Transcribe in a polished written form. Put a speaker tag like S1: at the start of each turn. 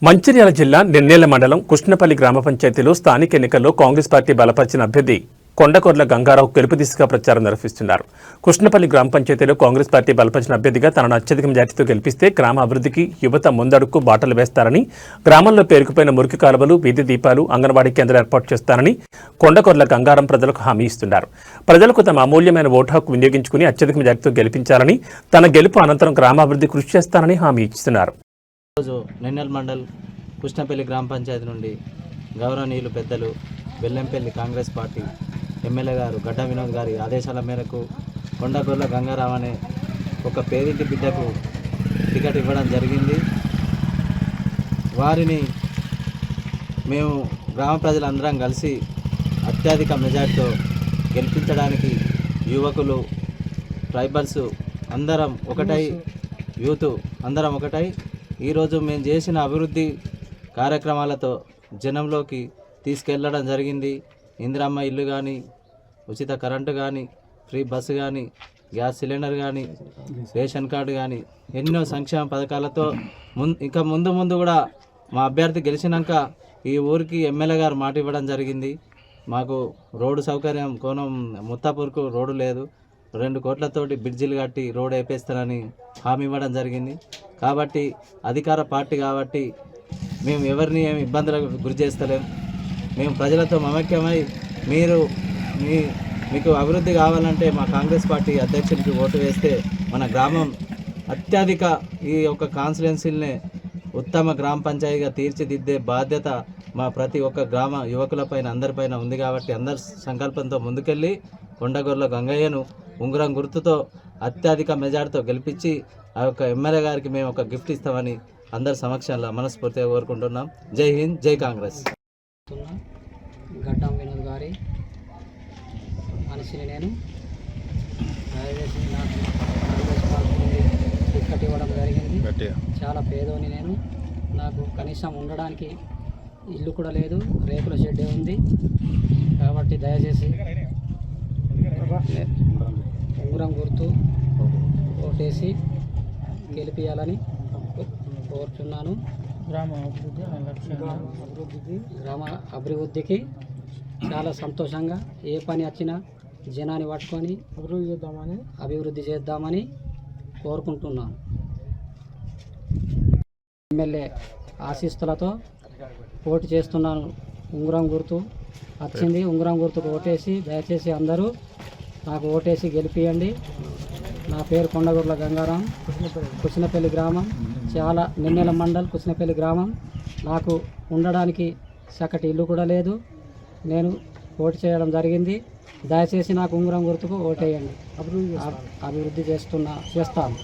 S1: మంచిర్యాల జిల్లా నెన్నేల మండలం కృష్ణపల్లి గ్రామ పంచాయతీలో స్థానిక ఎన్నికల్లో కాంగ్రెస్ పార్టీ బలపరిచిన అభ్యర్థి కొండకొర్ల గంగారావు గెలుపు దిశగా ప్రచారం నిర్వహిస్తున్నారు. కృష్ణపల్లి గ్రామ పంచాయతీలో కాంగ్రెస్ పార్టీ బలపరిచిన అభ్యర్థిగా తనను అత్యధిక మెజార్టీతో గెలిపిస్తే గ్రామ అభివృద్ధికి యువత ముందడుగు బాటలు వేస్తారని, గ్రామంలో పేరుకుపోయిన మురికి కాలువలు, వీధి దీపాలు, అంగన్వాడీ కేంద్రాలు ఏర్పాటు చేస్తారని కొండకొర్ల గంగారాం ప్రజలకు హామీ ఇస్తున్నారు. ప్రజలకు తమ అమూల్యమైన ఓటు హక్కు వినియోగించుకుని అత్యధిక మెజార్టీతో గెలిపించాలని, తన గెలుపు అనంతరం గ్రామాభివృద్ధి కృషి చేస్తారని హామీ ఇస్తున్నారు.
S2: రోజు నెన్నెల్ మండల్ కృష్ణపల్లి గ్రామ పంచాయతీ నుండి గౌరవనీయులు పెద్దలు బెల్లంపల్లి కాంగ్రెస్ పార్టీ ఎమ్మెల్యే గారు గడ్డ వినోద్ గారి ఆదేశాల మేరకు కొండకొర్ల గంగారాం అనే ఒక పేదింటి బిడ్డకు టికెట్ ఇవ్వడం జరిగింది. వారిని మేము గ్రామ ప్రజలందరం కలిసి అత్యధిక మెజార్టీతో గెలిపించడానికి యువకులు, ట్రైబల్స్ అందరం ఒకటై, యూత్ అందరం ఒకటై ఈరోజు మేము చేసిన అభివృద్ధి కార్యక్రమాలతో జనంలోకి తీసుకెళ్ళడం జరిగింది. ఇందిరమ్మ ఇల్లు కానీ, ఉచిత కరెంటు కానీ, ఫ్రీ బస్సు కానీ, గ్యాస్ సిలిండర్ కానీ, రేషన్ కార్డు కానీ ఎన్నో సంక్షేమ పథకాలతో ఇంకా ముందు కూడా మా అభ్యర్థి గెలిచినాక ఈ ఊరికి ఎమ్మెల్యే గారు మాట ఇవ్వడం జరిగింది. మాకు రోడ్డు సౌకర్యం కోనం ముత్తాపూర్కు రోడ్డు లేదు, 2 కోట్లతోటి బ్రిడ్జిలు కట్టి రోడ్ వేపేస్తానని హామీ ఇవ్వడం జరిగింది. కాబట్టి అధికార పార్టీ కాబట్టి మేము ఎవరిని ఏమి ఇబ్బందులకు గురి చేస్తలేం. మేము ప్రజలతో మమక్యమై మీకు అభివృద్ధి కావాలంటే మా కాంగ్రెస్ పార్టీ అధ్యక్షునికి ఓటు వేస్తే మన గ్రామం అత్యధిక ఈ యొక్క కాన్స్టిట్యున్సీలనే ఉత్తమ గ్రామ పంచాయతీగా తీర్చిదిద్దే బాధ్యత మా ప్రతి ఒక్క గ్రామ యువకులపైన అందరిపైన ఉంది. కాబట్టి అందరి సంకల్పంతో ముందుకెళ్ళి కొండగొర్ల గంగయ్యను ఉంగరం గుర్తుతో అత్యధిక మెజార్టీతో గెలిపించి ఆ యొక్క ఎమ్మెల్యే గారికి మేము ఒక గిఫ్ట్ ఇస్తామని అందరి సమక్షంలో మనస్ఫూర్తిగా కోరుకుంటున్నాం. జై హింద్, జై కాంగ్రెస్.
S3: గడ్డ వినోద్ గారి మనిషిని నేను నాకు కాంగ్రెస్ పార్టీ నుండి టికెట్ ఇవ్వడం జరిగింది. చాలా పేదోని నేను. నాకు కనీసం ఉండడానికి ఇల్లు కూడా లేదు, రేకుల షెడ్డే ఉంది. కాబట్టి దయచేసి ఉంగరం గుర్తు ఓటేసి గెలిపించాలని కోరుతున్నాను. గ్రామ అభివృద్ధికి చాలా సంతోషంగా ఏ పని వచ్చినా జనాన్ని పట్టుకొని అభివృద్ధి చేద్దామని కోరుకుంటున్నాను. ఎమ్మెల్యే ఆశీస్సులతో పోటీ చేస్తున్నాను. ఉంగరం గుర్తు వచ్చింది. ఉంగరం గుర్తుకు ఓటేసి దయచేసి అందరూ నాకు ఓటేసి గెలిపియండి. నా పేరు కొండగొర్ల గంగారాం, కృష్ణపల్లి గ్రామం, చాలా నెన్నెల మండల్ కృష్ణపల్లి గ్రామం. నాకు ఉండడానికి చక్కటి ఇల్లు కూడా లేదు. నేను ఓటు చేయడం జరిగింది. దయచేసి నాకు ఉంగరం గుర్తుకు ఓటేయండి. అభివృద్ధి చేస్తాను.